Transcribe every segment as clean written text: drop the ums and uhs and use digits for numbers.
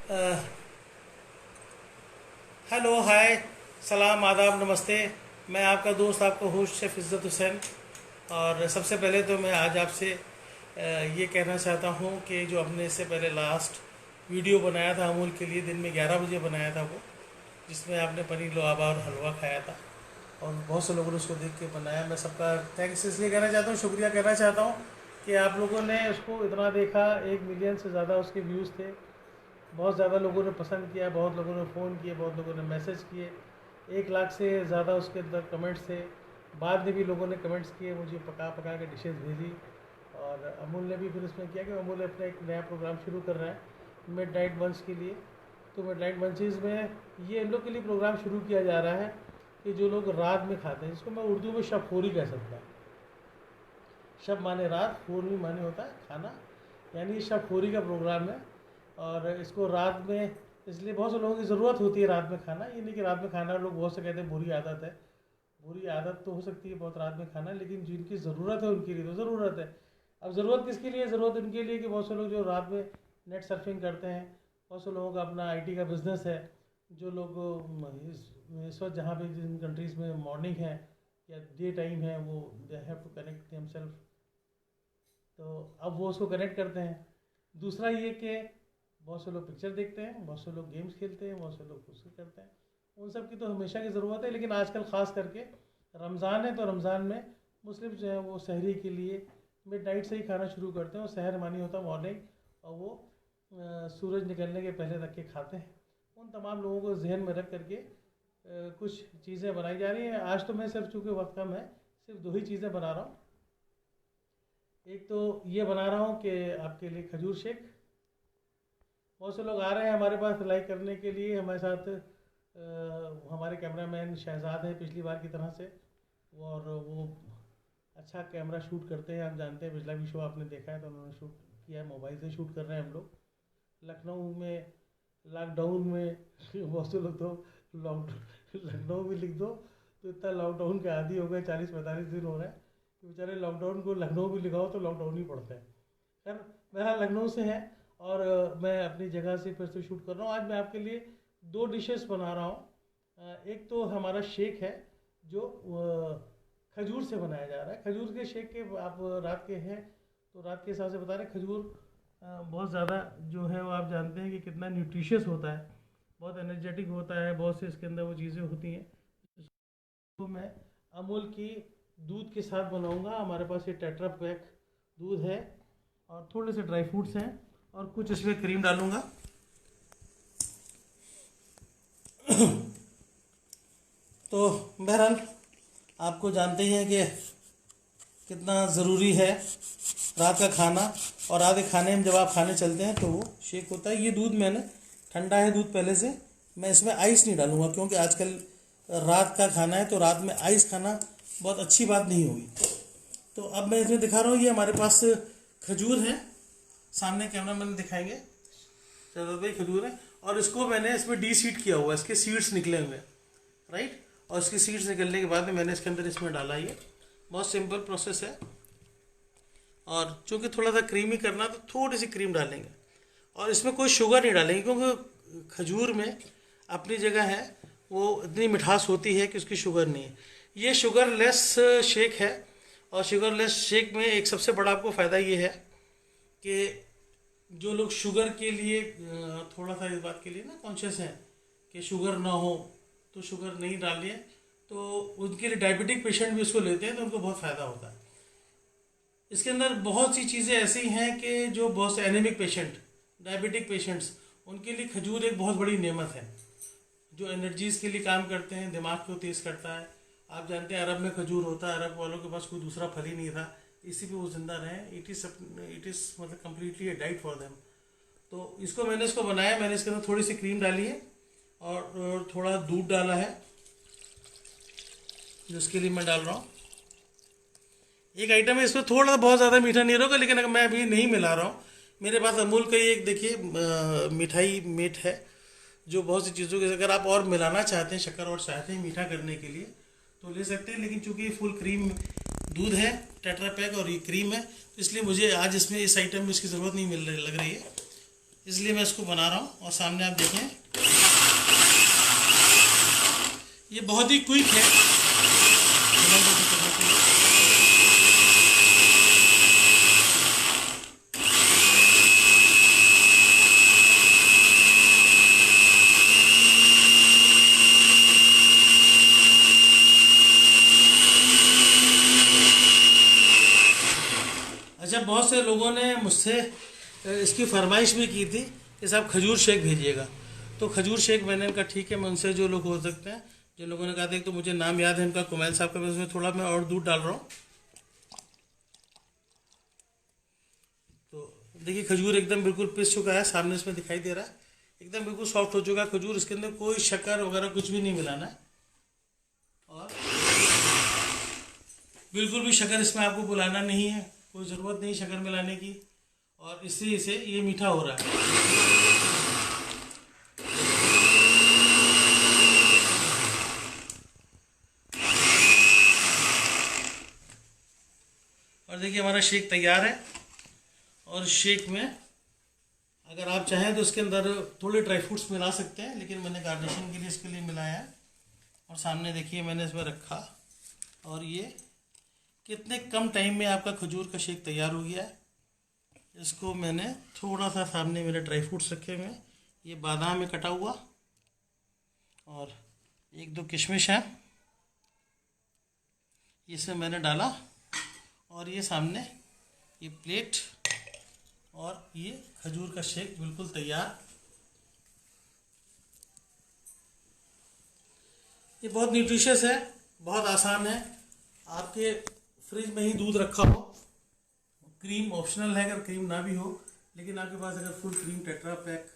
अ, hello, हाय, सलाम, आदाब, नमस्ते। मैं आपका दोस्त, आपका होस्ट शेफ़ इज़्ज़त हुसैन। और सबसे पहले तो मैं आज आपसे ये कहना चाहता हूँ कि जो हमने इससे पहले लास्ट वीडियो बनाया था अमूल के लिए, दिन में 11 बजे बनाया था वो, जिसमें आपने पनीर लुआबा और हलवा खाया था। और बहुत से लोगों ने उसको देख के बनाया। मैं सबका थैंक्स इसलिए कहना चाहता हूँ, शुक्रिया कहना चाहता हूँ कि आप लोगों ने उसको इतना देखा। 1 मिलियन से ज़्यादा उसके व्यूज़ थे। बहुत ज़्यादा लोगों ने पसंद किया, बहुत लोगों ने फ़ोन किए, बहुत लोगों ने मैसेज किए। 1 लाख से ज़्यादा उसके अंदर कमेंट्स थे। बाद में भी लोगों ने कमेंट्स किए, मुझे पका पका के डिशेस भेजी। और अमूल ने भी फिर उसमें किया कि अमूल अपना एक नया प्रोग्राम शुरू कर रहा है मिड नाइट बंच के लिए। तो मिड नाइट बंचेज़ में ये इन लोग के लिए प्रोग्राम शुरू किया जा रहा है कि जो लोग रात में खाते हैं, जिसको मैं उर्दू में शबखोरी कह सकता हूँ। शब माने रात, खोर भी माने होता है खाना, यानी शबखोरी का प्रोग्राम है। और इसको रात में इसलिए बहुत से लोगों की ज़रूरत होती है रात में खाना। ये नहीं कि रात में खाना लोग बहुत से कहते हैं बुरी आदत है। बुरी आदत तो हो सकती है बहुत रात में खाना, लेकिन जिनकी ज़रूरत है उनके लिए तो ज़रूरत है। अब ज़रूरत किसके लिए? ज़रूरत उनके लिए कि बहुत से लोग जो रात में नेट सर्फिंग करते हैं, बहुत से लोगों का अपना आईटी का बिज़नेस है। जो लोग इस वक्त जहाँ पे जिन कंट्रीज़ में मॉर्निंग है या डे टाइम है, वो they have to connect themself. तो अब वो उसको कनेक्ट करते हैं। दूसरा ये कि बहुत से लोग पिक्चर देखते हैं, बहुत से लोग गेम्स खेलते हैं, बहुत से लोग कुछ करते हैं। उन सब की तो हमेशा की ज़रूरत है, लेकिन आजकल ख़ास करके रमज़ान है तो रमज़ान में मुस्लिम जो है वो सहरी के लिए मिड नाइट से ही खाना शुरू करते हैं। और सहर मानी होता है मॉर्निंग, और वो सूरज निकलने के पहले रख के खाते हैं। उन तमाम लोगों को जहन में रख करके कुछ चीज़ें बनाई जा रही हैं। आज तो मैं सिर्फ, चूँकि वक्त कम है, सिर्फ 2 ही चीज़ें बना रहा हूँ। एक तो ये बना रहा हूँ कि आपके लिए खजूर शेक। बहुत से लोग आ रहे हैं हमारे पास लाइक करने के लिए। हमारे साथ हमारे कैमरामैन शहजाद हैं पिछली बार की तरह से, और वो अच्छा कैमरा शूट करते हैं। आप जानते हैं, पिछला भी शो आपने देखा है तो उन्होंने शूट किया है, मोबाइल से शूट कर रहे हैं हम लोग। लखनऊ में लॉकडाउन में बहुत से लोग तो लॉकडाउन लखनऊ में लिख दो तो इतना लॉकडाउन के आदि हो गए, 40-45 दिन हो रहे हैं कि बेचारे लॉकडाउन को लखनऊ भी लिखाओ तो लॉकडाउन ही पड़ता है। खैर, मेरा लखनऊ से है और मैं अपनी जगह से फिर से शूट कर रहा हूँ। आज मैं आपके लिए 2 डिशेस बना रहा हूँ। एक तो हमारा शेक है जो खजूर से बनाया जा रहा है। खजूर के शेक के आप रात के हैं तो रात के हिसाब से बता रहे हैं। खजूर बहुत ज़्यादा जो है वो आप जानते हैं कि कितना न्यूट्रिशियस होता है, बहुत एनर्जेटिक होता है, बहुत से इसके अंदर वो चीज़ें होती हैं। तो मैं अमूल की दूध के साथ बनाऊंगा। हमारे पास ये टेट्रा पैक दूध है और थोड़े से ड्राई फ्रूट्स हैं और कुछ इसमें क्रीम डालूंगा। तो बहरहाल आपको जानते ही हैं कि कितना ज़रूरी है रात का खाना। और रात के खाने में जब आप खाने चलते हैं तो वो शेक होता है। ये दूध मैंने ठंडा है दूध पहले से। मैं इसमें आइस नहीं डालूंगा क्योंकि आजकल रात का खाना है तो रात में आइस खाना बहुत अच्छी बात नहीं होगी। तो अब मैं इसमें दिखा रहा हूँ, ये हमारे पास खजूर है, सामने कैमरा मैन दिखाएंगे, चलो भाई खजूर है। और इसको मैंने इसमें डी सीड किया हुआ है, इसके सीड्स निकले हुए हैं, राइट। और इसके सीड्स निकलने के बाद में मैंने इसके अंदर इसमें डाला। ये बहुत सिंपल प्रोसेस है। और चूँकि थोड़ा सा क्रीमी करना तो थोड़ी सी क्रीम डालेंगे और इसमें कोई शुगर नहीं डालेंगे क्योंकि खजूर में अपनी जगह है, वो इतनी मिठास होती है कि उसकी शुगर नहीं है। ये शुगर लेस शेक है। और शुगर लेस शेक में एक सबसे बड़ा आपको फ़ायदा ये है कि जो लोग शुगर के लिए थोड़ा सा इस बात के लिए ना कॉन्शियस हैं कि शुगर ना हो तो शुगर नहीं डालिए, तो उनके लिए डायबिटिक पेशेंट भी उसको लेते हैं तो उनको बहुत फ़ायदा होता है। इसके अंदर बहुत सी चीज़ें ऐसी हैं कि जो बहुत से एनीमिक पेशेंट, डायबिटिक पेशेंट्स, उनके लिए खजूर एक बहुत बड़ी नेमत है। जो एनर्जीज़ के लिए काम करते हैं, दिमाग को तेज़ करता है। आप जानते हैं अरब में खजूर होता है, अरब वालों के पास कोई दूसरा फल ही नहीं था, इसी पे वो जिंदा रहे। इट इज़ मतलब completely A diet for them. तो इसको इसको बनाया, मैंने इसके अंदर थोड़ी सी क्रीम डाली है और थोड़ा दूध डाला है, जिसके लिए मैं डाल रहा हूँ। एक आइटम है इसमें थोड़ा सा बहुत ज़्यादा मीठा नहीं होगा, लेकिन अगर मैं अभी नहीं मिला रहा हूँ, मेरे पास अमूल का ये एक देखिए मिठाई मेट है जो बहुत सी चीज़ों के, अगर आप और मिलाना चाहते हैं, शक्कर और चाहते हैं मीठा करने के लिए तो ले सकते हैं। लेकिन चूंकि ये फुल क्रीम दूध है टेट्रा पैक और ये क्रीम है, तो इसलिए मुझे आज इसमें इस आइटम में इसकी ज़रूरत नहीं मिल रही लग रही है। इसलिए मैं इसको बना रहा हूँ। और सामने आप देखें, ये बहुत ही क्विक है। अच्छा, बहुत से लोगों ने मुझसे इसकी फरमाइश भी की थी कि साहब खजूर शेक भेजिएगा। तो खजूर शेक मैंने इनका ठीक है, मैं उनसे जो लोग हो सकते हैं, जिन लोगों ने कहा था, तो मुझे नाम याद है इनका, कुमैल साहब का, मैं उसमें थोड़ा मैं और दूध डाल रहा हूँ। तो देखिए खजूर एकदम बिल्कुल पिस चुका है, सामने इसमें दिखाई दे रहा है, एकदम बिल्कुल सॉफ्ट हो चुका है खजूर। इसके अंदर कोई शक्कर वगैरह कुछ भी नहीं मिलाना है, और बिल्कुल भी शक्कर इसमें आपको बुलाना नहीं है, कोई ज़रूरत नहीं शक्कर मिलाने की, और इसलिए इसे ये मीठा हो रहा है। और देखिए हमारा शेक तैयार है। और शेक में अगर आप चाहें तो इसके अंदर थोड़े ड्राई फ्रूट्स मिला सकते हैं, लेकिन मैंने गार्निशिंग के लिए इसके लिए मिलाया है। और सामने देखिए मैंने इसमें रखा, और ये कितने कम टाइम में आपका खजूर का शेक तैयार हो गया है। इसको मैंने थोड़ा सा, सामने मेरे ड्राई फ्रूट्स रखे हुए हैं, ये बादाम में कटा हुआ, और एक दो किशमिश है, इसमें मैंने डाला। और ये सामने ये प्लेट, और ये खजूर का शेक बिल्कुल तैयार। ये बहुत न्यूट्रिशियस है, बहुत आसान है। आपके फ्रिज में ही दूध रखा हो, क्रीम ऑप्शनल है अगर क्रीम ना भी हो, लेकिन आपके पास अगर फुल क्रीम टेट्रा पैक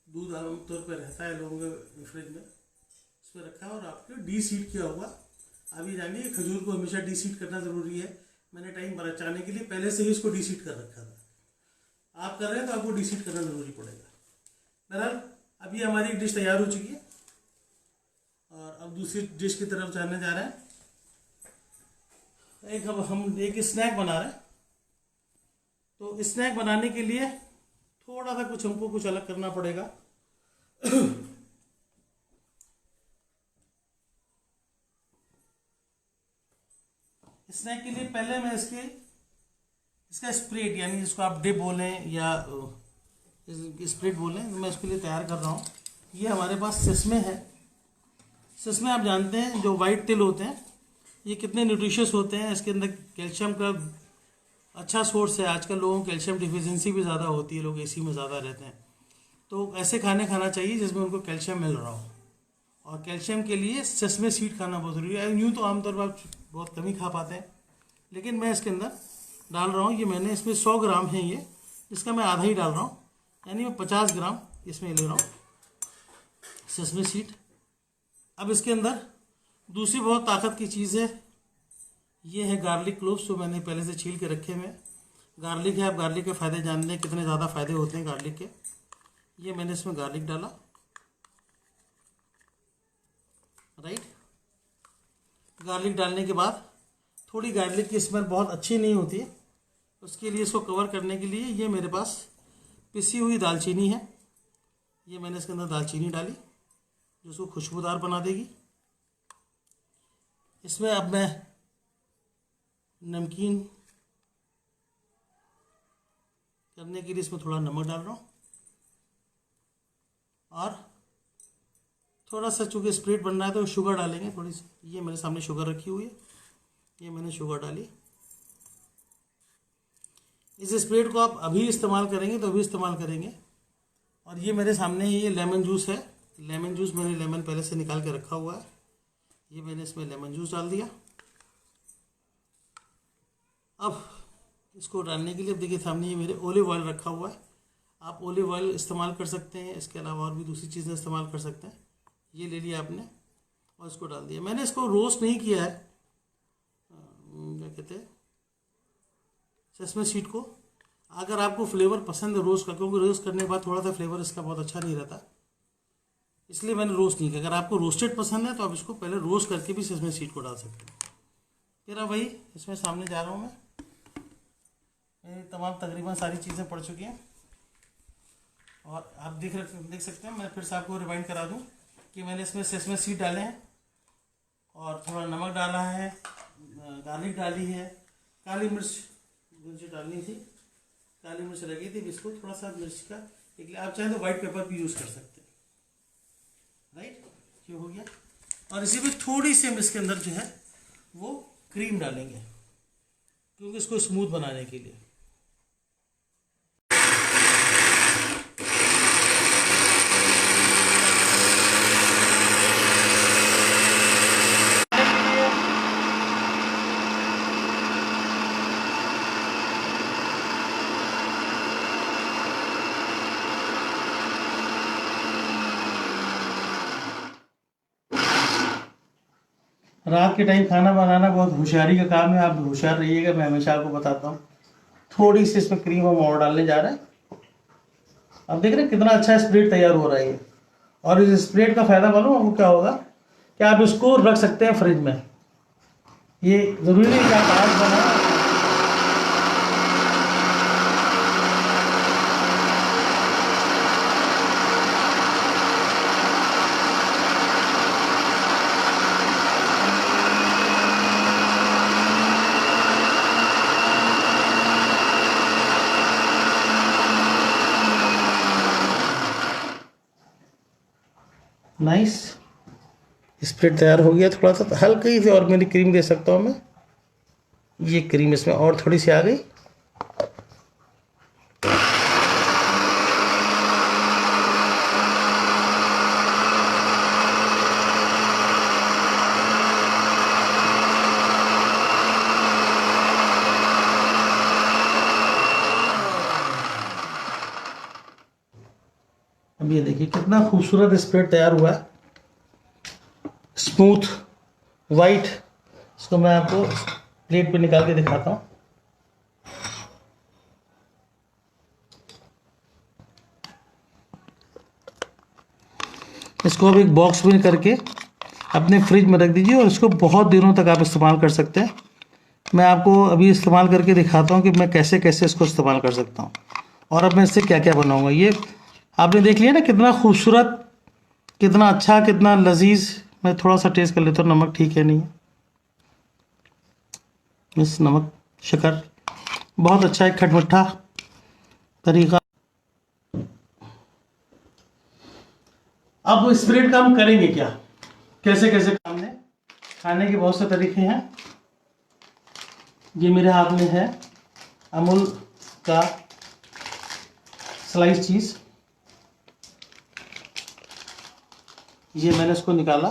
दूध आमतौर पर रहता है लोगों के फ्रिज में, इसमें रखा है और आपके डी सीट किया हुआ। आप ये जानिए खजूर को हमेशा डी सीट करना ज़रूरी है। मैंने टाइम बचाने के लिए पहले से ही इसको डी सीट कर रखा था। आप कर रहे हैं तो आपको डी सीट करना ज़रूरी पड़ेगा। बहरहाल अभी हमारी एक डिश तैयार हो चुकी है, और अब दूसरी डिश की तरफ जाने जा रहे हैं। अब हम एक स्नैक बना रहे हैं। तो स्नैक बनाने के लिए थोड़ा सा हमको कुछ अलग करना पड़ेगा। स्नैक के लिए पहले मैं इसका स्प्रेड, यानी जिसको आप डिप बोलें या स्प्रेड बोलें, मैं इसके लिए तैयार कर रहा हूँ। ये हमारे पास सिसमे है। सिसमे आप जानते हैं जो वाइट तिल होते हैं, ये कितने न्यूट्रिशियस होते हैं। इसके अंदर कैल्शियम का अच्छा सोर्स है। आजकल लोगों को कैल्शियम डिफिशियंसी भी ज़्यादा होती है, लोग एसी में ज़्यादा रहते हैं, तो ऐसे खाने खाना चाहिए जिसमें उनको कैल्शियम मिल रहा हो। और कैल्शियम के लिए सेसमे सीड खाना बहुत ज़रूरी है। यूँ तो आमतौर पर आप बहुत कम ही खा पाते हैं, लेकिन मैं इसके अंदर डाल रहा हूँ। ये मैंने इसमें 100 ग्राम है, ये इसका मैं आधा ही डाल रहा हूँ, यानी मैं 50 ग्राम इसमें ले रहा हूँ सेसमे सीड। अब इसके अंदर दूसरी बहुत ताकत की चीज़ है, ये है गार्लिक क्लोव्स, जो मैंने पहले से छील के रखे हुए। गार्लिक है, आप गार्लिक के फ़ायदे जानते हैं, कितने ज़्यादा फ़ायदे होते हैं गार्लिक के। ये मैंने इसमें गार्लिक डाला, राइट। गार्लिक डालने के बाद थोड़ी गार्लिक की स्मेल बहुत अच्छी नहीं होती है, उसके लिए इसको कवर करने के लिए ये मेरे पास पिसी हुई दालचीनी है। ये मैंने इसके अंदर दालचीनी डाली, जो उसको खुशबूदार बना देगी। इसमें अब मैं नमकीन करने के लिए इसमें थोड़ा नमक डाल रहा हूँ, और थोड़ा सा, चूँकि स्प्रेड बन रहा है तो शुगर डालेंगे थोड़ी सी। ये मेरे सामने शुगर रखी हुई है, ये मैंने शुगर डाली। इस स्प्रेड को आप अभी इस्तेमाल करेंगे तो अभी इस्तेमाल करेंगे। और ये मेरे सामने ये लेमन जूस है। लेमन जूस मैंने लेमन पहले से निकाल के रखा हुआ है, ये मैंने इसमें लेमन जूस डाल दिया। अब इसको डालने के लिए, अब देखिए सामने ये मेरे ओलिव ऑयल रखा हुआ है। आप ओलिव ऑयल इस्तेमाल कर सकते हैं, इसके अलावा और भी दूसरी चीज़ें इस्तेमाल कर सकते हैं। ये ले लिया आपने और इसको डाल दिया। मैंने इसको रोस्ट नहीं किया है, क्या कहते हैं, सेसमे सीड को। अगर आपको फ्लेवर पसंद है रोस्ट का, क्योंकि रोस्ट करने के बाद थोड़ा सा फ्लेवर इसका बहुत अच्छा नहीं रहता, इसलिए मैंने रोस्ट नहीं किया। अगर आपको रोस्टेड पसंद है तो आप इसको पहले रोस्ट करके भी सेसमे सीड को डाल सकते हैं। फिर अब भाई इसमें सामने जा रहा हूँ मैं। मेरी तमाम तकरीबन सारी चीज़ें पड़ चुकी हैं। और आप देख सकते हैं, मैं फिर से आपको रिमाइंड करा दूं कि मैंने इसमें सेसमे सीड डाले हैं और थोड़ा नमक डाला है, गार्लिक डाली है, काली मिर्च मुझे डालनी थी, काली मिर्च लगी थी, इसको थोड़ा सा मिर्च का एक, आप चाहें तो वाइट पेपर भी यूज़ कर सकते हैं। राइट, ये हो गया। और इसी में थोड़ी सी हम इसके अंदर जो है वो क्रीम डालेंगे, क्योंकि इसको स्मूथ बनाने के लिए। रात के टाइम खाना बनाना बहुत होशियारी का काम है, आप होशियार रहिएगा, मैं हमेशा आपको बताता हूँ। थोड़ी सी इसमें क्रीम हम और डालने जा रहे हैं। अब देख रहे हैं कितना अच्छा स्प्रेड तैयार हो रहा है ये। और इस स्प्रेड का फायदा मालूम आपको क्या होगा, कि आप इसको रख सकते हैं फ्रिज में। ये जरूरी नहीं कि आप आज बनाए। नाइस, स्प्रेड तैयार हो गया। थोड़ा सा हल्की सी और मेरी क्रीम दे सकता हूँ मैं, ये क्रीम इसमें और थोड़ी सी आ गई। अब ये देखिए कितना खूबसूरत स्प्रेड तैयार हुआ है, स्मूथ वाइट। इसको मैं आपको प्लेट पे निकाल के दिखाता हूँ। इसको आप एक बॉक्स में करके अपने फ्रिज में रख दीजिए और इसको बहुत दिनों तक आप इस्तेमाल कर सकते हैं। मैं आपको अभी इस्तेमाल करके दिखाता हूँ कि मैं कैसे कैसे इसको इस्तेमाल कर सकता हूँ, और अब मैं इससे क्या क्या बनाऊँगा। ये आपने देख लिया ना कितना खूबसूरत, कितना अच्छा, कितना लजीज। मैं थोड़ा सा टेस्ट कर लेता हूँ, नमक ठीक है नहीं है। इस नमक शक्कर बहुत अच्छा है, खटमिठा तरीका। अब स्प्रेड का हम करेंगे क्या, कैसे कैसे काम है। खाने के बहुत से तरीके हैं। ये मेरे हाथ में है अमूल का स्लाइस चीज़, ये मैंने इसको निकाला।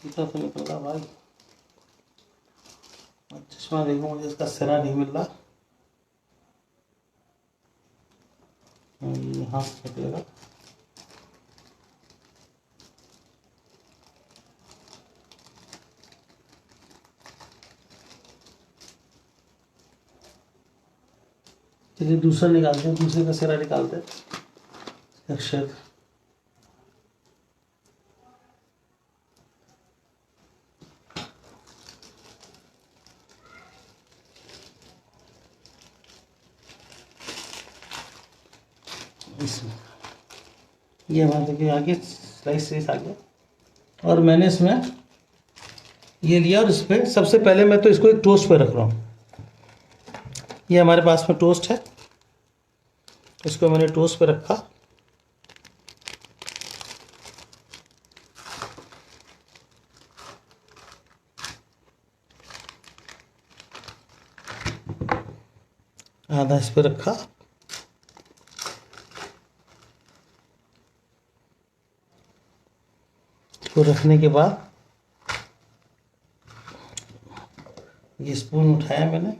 कितना तो निकल रहा भाई, चश्मा देखो, मुझे इसका सिरा नहीं मिल रहा। यहाँ से निकलेगा। चलिए दूसरा निकालते हैं, दूसरे का सिरा निकालते हैं। अक्षर इसमें ये हमारे देखिए आगे स्लाइस आ गया। और मैंने इसमें ये लिया और इस पर सबसे पहले मैं तो इसको एक टोस्ट पे रख रहा हूँ। ये हमारे पास में टोस्ट है, इसको मैंने टोस्ट पे रखा। आधा इस पे रखा। इसको रखने के बाद ये स्पून उठाया मैंने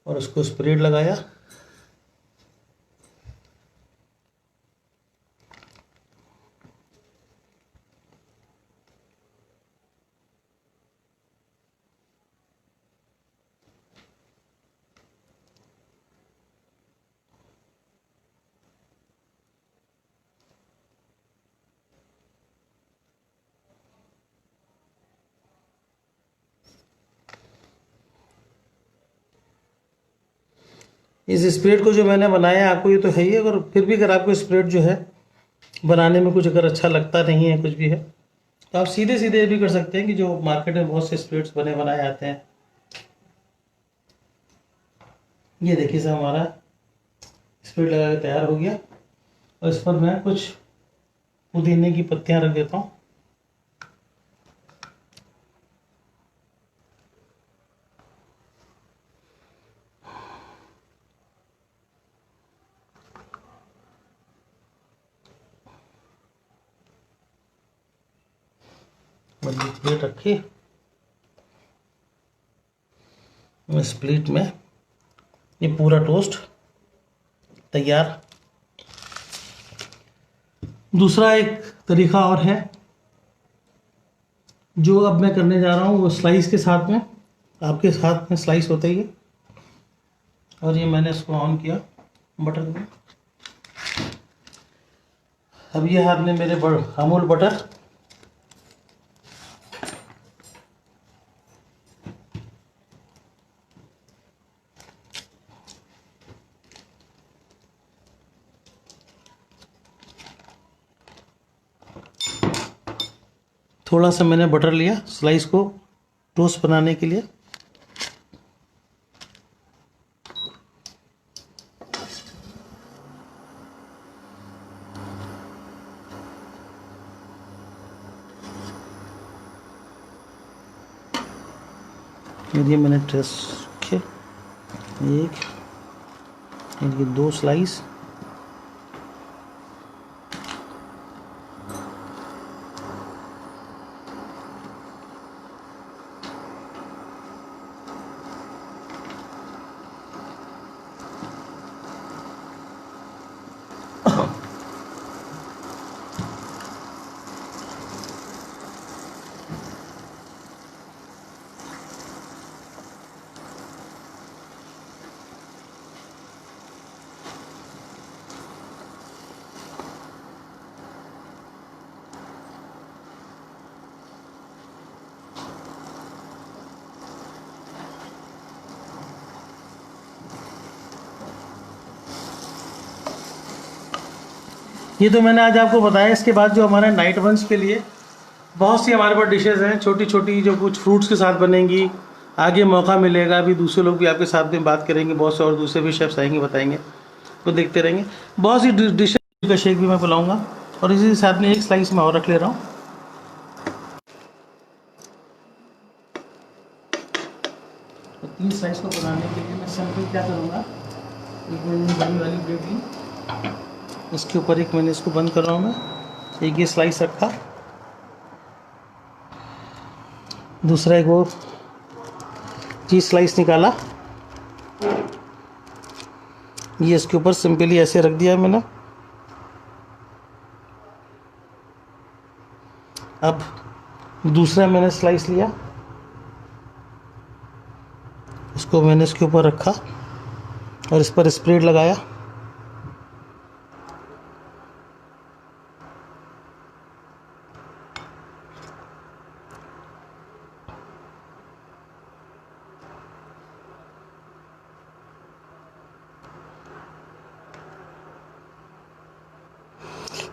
और उसको स्प्रेड लगाया। इस स्प्रेड को जो मैंने बनाया आपको ये तो है ही, अगर फिर भी अगर आपको स्प्रेड जो है बनाने में कुछ अगर अच्छा लगता नहीं है, कुछ भी है, तो आप सीधे सीधे ये भी कर सकते हैं कि जो मार्केट में बहुत से स्प्रेड्स बने बनाए आते हैं। ये देखिए सर, हमारा स्प्रेड लगा के तैयार हो गया। और इस पर मैं कुछ पुदीने की पत्तियां रख देता हूँ। बड़ी प्लेट रखी, इस प्लेट में ये पूरा टोस्ट तैयार। दूसरा एक तरीका और है जो अब मैं करने जा रहा हूँ, वो स्लाइस के साथ में, आपके साथ में स्लाइस होता ही है। और ये मैंने इसको ऑन किया बटर में। अब ये आपने मेरे अमूल बटर, थोड़ा सा मैंने बटर लिया स्लाइस को टोस्ट बनाने के लिए। ये मैंने टेस्ट रखे, एक, ये 2 स्लाइस। ये तो मैंने आज आपको बताया। इसके बाद जो हमारे नाइट लंच के लिए बहुत सी हमारे पास डिशेज़ हैं, छोटी छोटी, जो कुछ फ्रूट्स के साथ बनेंगी। आगे मौका मिलेगा, अभी दूसरे लोग भी आपके साथ में बात करेंगे, बहुत से और दूसरे भी शेफ्स आएंगे, बताएंगे, तो देखते रहेंगे। बहुत सी डिशेज का शेक भी मैं पिलाऊंगा। और इसी के साथ में एक स्लाइस मैं और रख ले रहा हूँ। तो 3 स्लाइस को बनाने के लिए मैं सिंपल क्या करूँगा, एक मैंने बड़ी वाली ब्रेड ली, इसके ऊपर एक मैंने इसको बंद कर रहा हूँ मैं, एक ये स्लाइस रखा, दूसरा एक वो चीज़ स्लाइस निकाला, ये इसके ऊपर सिंपली ऐसे रख दिया मैंने। अब दूसरा मैंने स्लाइस लिया, इसको मैंने इसके ऊपर रखा और इस पर स्प्रेड लगाया।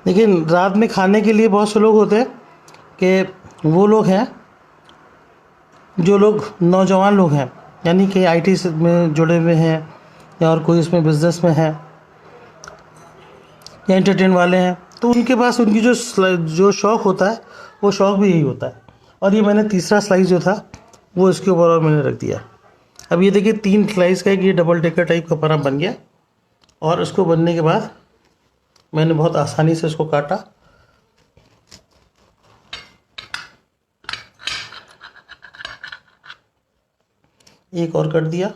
लेकिन रात में खाने के लिए बहुत से लोग होते हैं कि वो लोग हैं, जो लोग नौजवान लोग हैं, यानी कि आईटी में जुड़े हुए हैं, या और कोई इसमें बिजनेस में है, या एंटरटेन वाले हैं, तो उनके पास उनकी जो शौक़ होता है, वो शौक़ भी यही होता है। और ये मैंने तीसरा स्लाइस जो था वो इसके ऊपर और मैंने रख दिया। अब ये देखिए 3 स्लाइस का एक ये डबल डेकर टाइप का परा बन गया। और इसको बनने के बाद मैंने बहुत आसानी से इसको काटा, एक और कर दिया,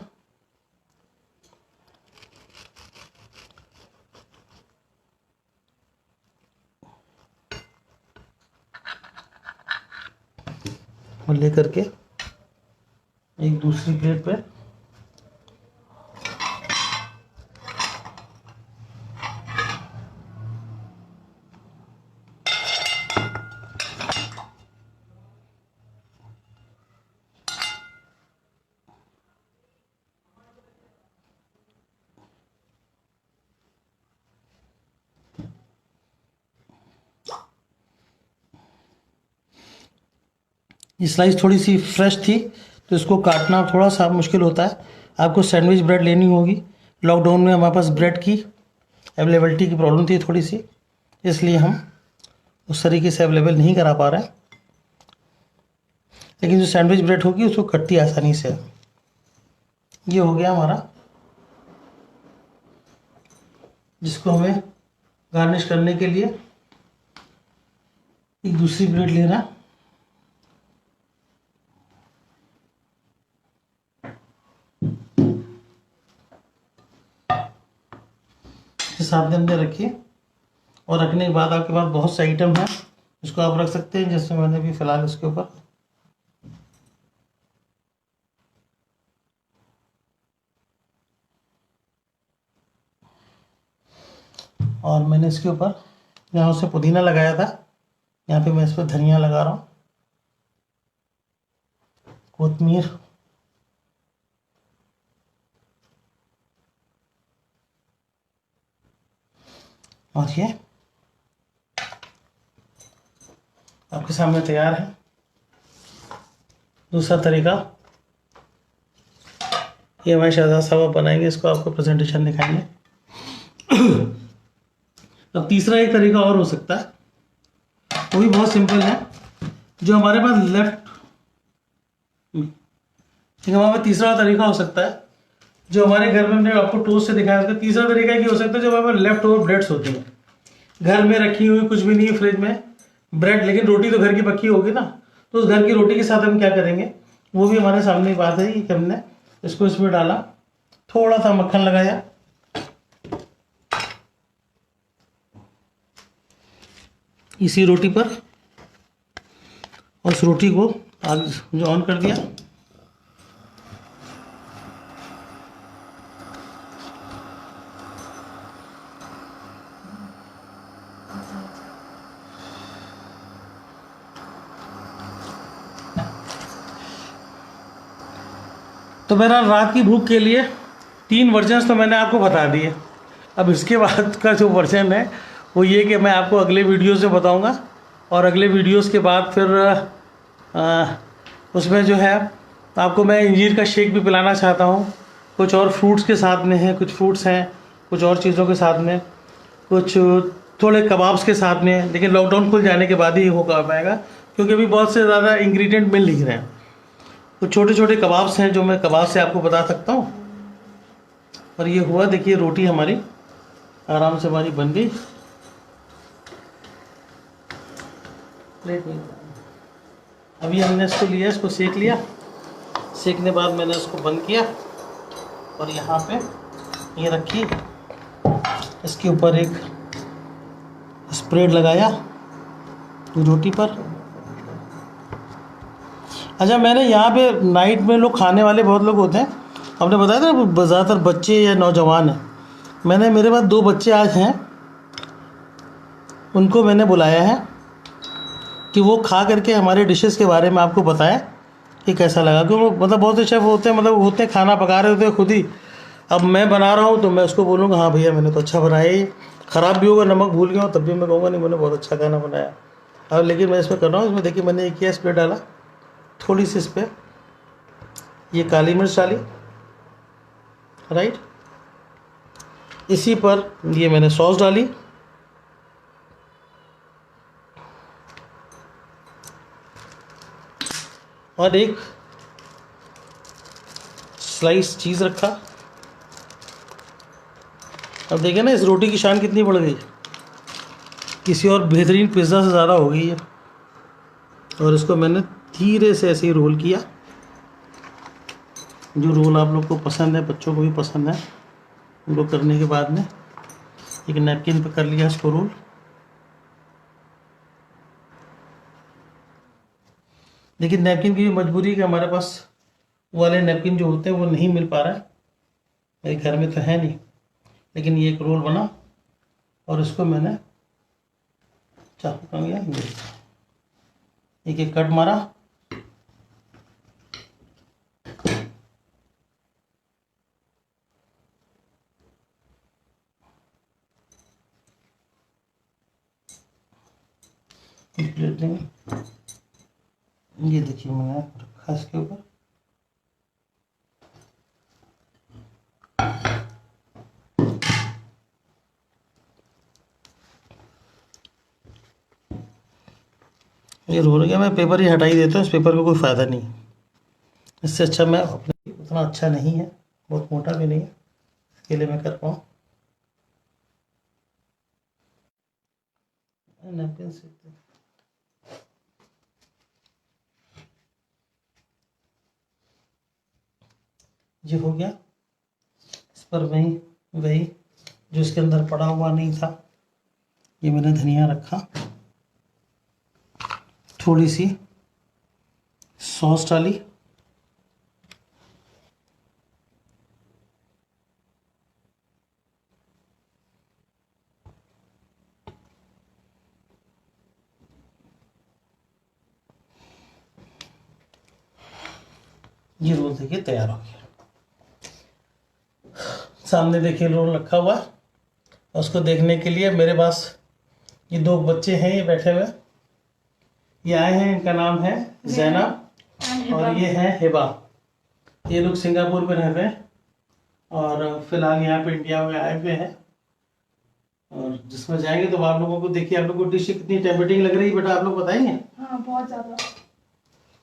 और लेकर के एक दूसरी प्लेट पे ये स्लाइस थोड़ी सी फ्रेश थी तो इसको काटना थोड़ा सा मुश्किल होता है। आपको सैंडविच ब्रेड लेनी होगी। लॉकडाउन में हमारे पास ब्रेड की अवेलेबिलिटी की प्रॉब्लम थी थोड़ी सी, इसलिए हम उस तरीके से अवेलेबल नहीं करा पा रहे हैं। लेकिन जो सैंडविच ब्रेड होगी उसको कटती आसानी से। ये हो गया हमारा, जिसको हमें गार्निश करने के लिए एक दूसरी ब्रेड लेना। सामने हमने रखी और रखने के बाद आपके पास बहुत से आइटम है जिसको आप रख सकते हैं, जैसे मैंने भी फिलहाल इसके ऊपर और मैंने इसके ऊपर यहाँ से पुदीना लगाया था, यहाँ पे मैं इस पर धनिया लगा रहा हूँ, कोतमीर, और ये आपके सामने तैयार है। दूसरा तरीका, ये हमारे शहजाद साहब बनाएंगे, इसको आपको प्रेजेंटेशन दिखाएंगे। अब तीसरा एक तरीका और हो सकता है, वो भी बहुत सिंपल है। जो हमारे पास हमारे पास तीसरा तरीका हो सकता है, जो हमारे घर में हमने आपको टोस्ट से दिखाया, उसका तीसरा तरीका ये हो सकता है, जो हमारे पास लेफ्ट ओवर ब्रेड्स होती हैं, घर में रखी हुई, कुछ भी नहीं है फ्रिज में ब्रेड, लेकिन रोटी तो घर की पक्की होगी ना, तो उस घर की रोटी के साथ हम क्या करेंगे, वो भी हमारे सामने बात है कि हमने इसको इसमें डाला, थोड़ा सा मक्खन लगाया, इसी रोटी पर, और उस रोटी को आग जो ऑन कर दिया, तो मेरा रात की भूख के लिए 3 वर्जन्स तो मैंने आपको बता दिए। अब इसके बाद का जो वर्जन है वो ये कि मैं आपको अगले वीडियो से बताऊंगा, और अगले वीडियोस के बाद फिर उसमें जो है आपको मैं इंजीर का शेक भी पिलाना चाहता हूँ, कुछ और फ्रूट्स के साथ में है, कुछ फ्रूट्स हैं, कुछ और चीज़ों के साथ में, कुछ थोड़े कबाब्स के साथ में, लेकिन लॉकडाउन खुल जाने के बाद ही हो पाएगा, क्योंकि अभी बहुत से ज़्यादा इंग्रेडिएंट मिल नहीं रहे हैं। कुछ छोटे छोटे कबाब्स हैं जो मैं कबाब से आपको बता सकता हूँ। और ये हुआ, देखिए रोटी हमारी आराम से हमारी बन गई। प्लेट में अभी हमने इसको लिया, इसको सेक लिया, सेकने बाद मैंने इसको बंद किया और यहाँ पे ये रखी, इसके ऊपर एक स्प्रेड लगाया रोटी पर। अच्छा, मैंने यहाँ पे नाइट में लोग खाने वाले बहुत लोग होते हैं, आपने बताया था ना ज़्यादातर बच्चे या नौजवान हैं। मैंने, मेरे पास 2 बच्चे आज हैं, उनको मैंने बुलाया है कि वो खा करके हमारे डिशेस के बारे में आपको बताएं कि कैसा लगा। क्योंकि मतलब बहुत से शेफ़ होते हैं, मतलब होते हैं खाना पका रहे होते हैं खुद ही, अब मैं बना रहा हूँ तो मैं उसको बोलूँगा हाँ भैया मैंने तो अच्छा बनाया, ये ख़राब भी होगा, नमक भूल गया हूँ, तब भी मैं कहूँगा नहीं मैंने बहुत अच्छा खाना बनाया। अब लेकिन मैं इसमें कर रहा हूँ, इसमें देखिए मैंने एक किया स्प्रे डाला, थोड़ी सी इस पर ये काली मिर्च डाली, राइट, इसी पर ये मैंने सॉस डाली, और एक स्लाइस चीज़ रखा। अब देखिए ना इस रोटी की शान कितनी बढ़ गई, किसी और बेहतरीन पिज़्ज़ा से ज़्यादा हो गई है। और इसको मैंने धीरे से ऐसे ही रोल किया, जो रोल आप लोग को पसंद है, बच्चों को भी पसंद है, उनको करने के बाद में एक नैपकिन पर कर लिया इसको रोल। लेकिन नैपकिन की भी मजबूरी है कि हमारे पास वो वाले नैपकिन जो होते हैं वो नहीं मिल पा रहा है, मेरे घर में तो है नहीं। लेकिन ये एक रोल बना और इसको मैंने चाकू का गया, एक एक कट मारा, प्लेट लेंगे, ये देखिए मैंने रखा इसके ऊपर। ये रोल गया, मैं पेपर ही हटा ही देता हूँ, इस पेपर का कोई फ़ायदा नहीं है। इससे अच्छा मैं अपने, उतना अच्छा नहीं है, बहुत मोटा भी नहीं है, इसके लिए मैं कर पाऊँ नैपकिन से। ये हो गया। इस पर वही वही जो इसके अंदर पड़ा हुआ नहीं था, ये मैंने धनिया रखा, थोड़ी सी सॉस डाली, ये रोल देखिए तैयार हो गया। सामने देखिए रोल रखा हुआ है। उसको देखने के लिए मेरे पास ये दो बच्चे हैं, ये बैठे हुए, ये आए हैं, इनका नाम है जैनब और ये है हिबा। ये लोग सिंगापुर में रह रहे हैं और फिलहाल यहाँ पे इंडिया में आए हुए हैं। और जिसमें जाएंगे तो आप लोगों को देखिए, आप लोग को डिश कितनी टेम्पटिंग लग रही है बेटा, आप लोग बताएंगे? हाँ, बहुत ज़्यादा।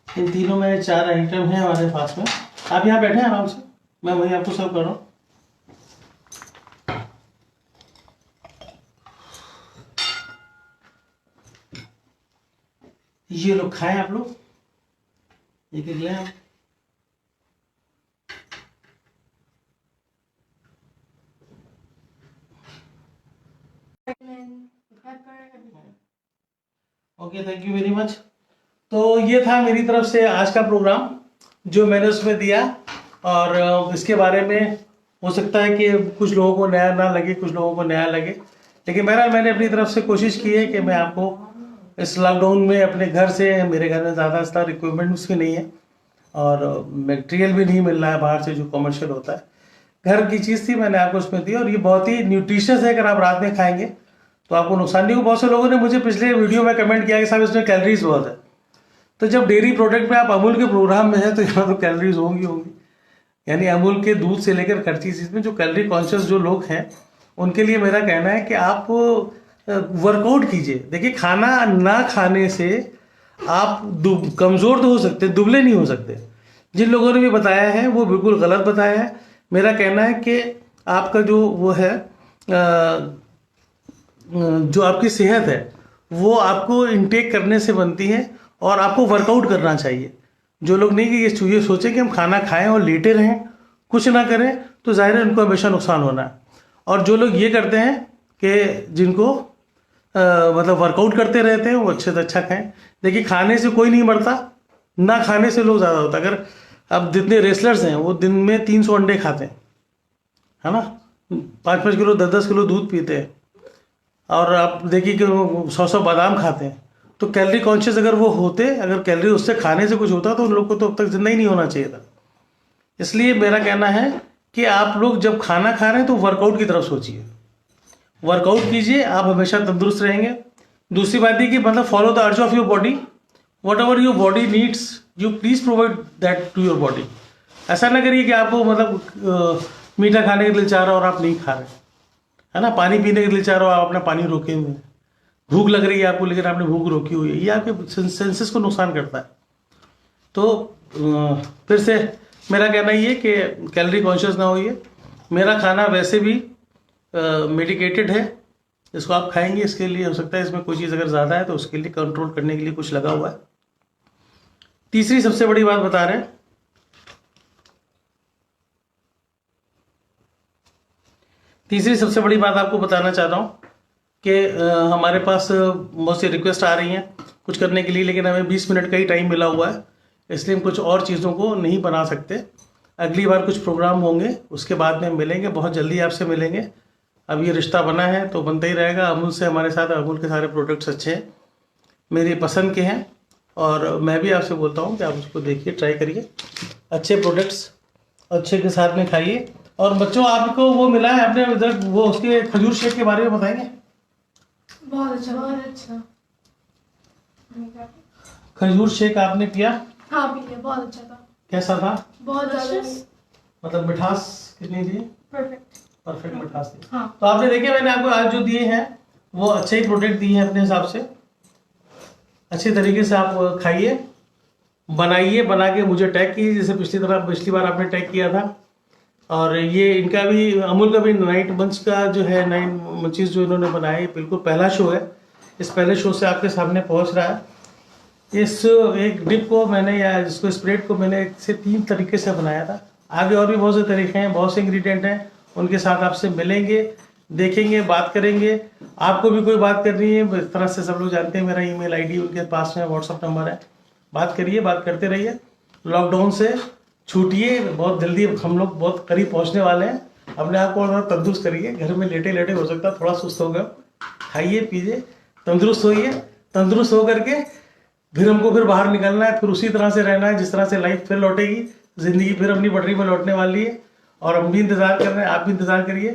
इन तीनों में 4 आइटम हैं हमारे पास में। आप यहाँ बैठे हैं आराम से, मैं वही आपको सर्व कर रहा हूँ। ये लोग खाएं आप लोग, एक एक लें आप। Okay, thank you very much. तो ये था मेरी तरफ से आज का प्रोग्राम जो मैंने उसमें दिया। और इसके बारे में हो सकता है कि कुछ लोगों को नया ना लगे, कुछ लोगों को नया लगे, लेकिन मैंने अपनी तरफ से कोशिश की है कि मैं आपको इस लॉकडाउन में अपने घर से, मेरे घर में ज़्यादा इक्विपमेंट्स भी नहीं है और मटेरियल भी नहीं मिल रहा है बाहर से जो कमर्शियल होता है, घर की चीज़ थी, मैंने आपको उसमें दी। और ये बहुत ही न्यूट्रिशियस है, अगर आप रात में खाएंगे तो आपको नुकसान नहीं होगा। बहुत से लोगों ने मुझे पिछले वीडियो में कमेंट किया कि साहब इसमें कैलोरीज बहुत है। तो जब डेयरी प्रोडक्ट में आप अमूल के प्रोग्राम में है तो यहाँ तो कैलोरीज होंगी। यानी अमूल के दूध से लेकर हर चीज़ में जो कैलोरी कॉन्शियस जो लोग हैं उनके लिए मेरा कहना है कि आप वर्कआउट कीजिए। देखिए, खाना ना खाने से आप कमज़ोर तो हो सकते, दुबले नहीं हो सकते। जिन लोगों ने भी बताया है वो बिल्कुल गलत बताया है। मेरा कहना है कि आपका जो वो है जो आपकी सेहत है वो आपको इनटेक करने से बनती है और आपको वर्कआउट करना चाहिए। जो लोग नहीं कि ये सोचे कि हम खाना खाएं और लेटे रहें, कुछ ना करें, तो जाहिर है उनको हमेशा नुकसान होना है। और जो लोग ये करते हैं कि जिनको मतलब वर्कआउट करते रहते हैं वो अच्छे से अच्छा खाएं। देखिए, खाने से कोई नहीं मरता, ना खाने से लोग ज़्यादा होता है। अगर अब जितने रेसलर्स हैं वो दिन में 300 अंडे खाते हैं, है ना, 5-5 किलो 10-10 किलो दूध पीते हैं, और आप देखिए कि 100 बादाम खाते हैं। तो कैलोरी कॉन्शियस अगर वो होते, अगर कैलोरी उससे खाने से कुछ होता तो उन लोग को तो अब तक जिंदा ही नहीं होना चाहिए था। इसलिए मेरा कहना है कि आप लोग जब खाना खा रहे हैं तो वर्कआउट की तरफ सोचिए, वर्कआउट कीजिए, आप हमेशा तंदुरुस्त रहेंगे। दूसरी बात ये कि मतलब follow the urge of your body, whatever your body needs you please provide that to your body. ऐसा ना करिए कि आपको मतलब मीठा खाने के लिए चाह रहा और आप नहीं खा रहे, है ना, पानी पीने के लिए चाह रहे हो आप अपना पानी रोके हुए हैं, भूख लग रही है आपको लेकिन आपने भूख रोकी हुई है, ये आपके सेंसेस को नुकसान करता है। तो फिर से मेरा कहना ये कि कैलोरी कॉन्शियस ना होइए। मेरा खाना वैसे भी मेडिकेटेड है, इसको आप खाएंगे, इसके लिए हो सकता है इसमें कोई चीज़ अगर ज़्यादा है तो उसके लिए कंट्रोल करने के लिए कुछ लगा हुआ है। तीसरी सबसे बड़ी बात बता रहे हैं, तीसरी सबसे बड़ी बात आपको बताना चाह रहा हूँ कि हमारे पास बहुत सी रिक्वेस्ट आ रही हैं कुछ करने के लिए, लेकिन हमें 20 मिनट का ही टाइम मिला हुआ है, इसलिए हम कुछ और चीज़ों को नहीं बना सकते। अगली बार कुछ प्रोग्राम होंगे उसके बाद में मिलेंगे, बहुत जल्दी आपसे मिलेंगे। अब ये रिश्ता बना है तो बनता ही रहेगा। अमूल से हमारे साथ, अमूल के सारे प्रोडक्ट्स अच्छे हैं, मेरी पसंद के हैं, और मैं भी आपसे बोलता हूँ कि आप उसको देखिए, ट्राई करिए, अच्छे प्रोडक्ट्स अच्छे के साथ में खाइए। और बच्चों, आपको वो मिला है अपने उधर, वो उसके खजूर शेक के बारे में बताएंगे? बहुत अच्छा, बहुत अच्छा। खजूर शेक आपने पिया? हाँ पी लिया, बहुत अच्छा था। कैसा था? बहुत ज्यादा मतलब मिठास कितनी थी? परफेक्ट। परफेक्ट मिठास थी। हाँ। तो आपने देखे मैंने आपको आज जो दिए हैं वो अच्छे ही प्रोडक्ट दिए हैं अपने हिसाब से। अच्छे तरीके से आप खाइए, बनाइए, बना के मुझे टैग कीजिए जैसे पिछली बार आपने टैग किया था। और ये इनका भी अमूल का भी नाइट मंच का जो है, नाइट मंचीज जो इन्होंने बनाया है बिल्कुल पहला शो है। इस पहले शो से आपके सामने पहुंच रहा है। इस एक डिप को मैंने या इसको स्प्रेड को मैंने से 3 तरीके से बनाया था। आगे और भी बहुत से तरीके हैं, बहुत से इंग्रेडिएंट हैं, उनके साथ आपसे मिलेंगे, देखेंगे, बात करेंगे। आपको भी कोई बात करनी है इस तरह से, सब लोग जानते हैं मेरा ईमेल आईडी उनके पास में, व्हाट्सअप नंबर है। बात करिए, बात करते रहिए। लॉकडाउन से छूटिए, बहुत जल्दी हम लोग बहुत करीब पहुंचने वाले हैं। अपने आप को थोड़ा तंदुरुस्त करिए। घर में लेटे लेटे हो सकता है थोड़ा सुस्त हो गया, खाइए पीजिए, तंदुरुस्त होइए। तंदुरुस्त होकर के फिर हमको फिर बाहर निकलना है, फिर उसी तरह से रहना है जिस तरह से लाइफ फिर लौटेगी, जिंदगी फिर अपनी पटरी पर लौटने वाली है। और हम भी इंतजार कर रहे हैं, आप भी इंतजार करिए।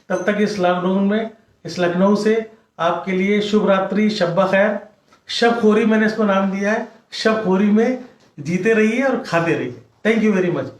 तब तक इस लॉकडाउन में, इस लखनऊ से आपके लिए शुभ रात्रि, शब्बा खैर। शब खोरी मैंने इसको नाम दिया है। शब खोरी में जीते रहिए और खाते रहिए। Thank you very much.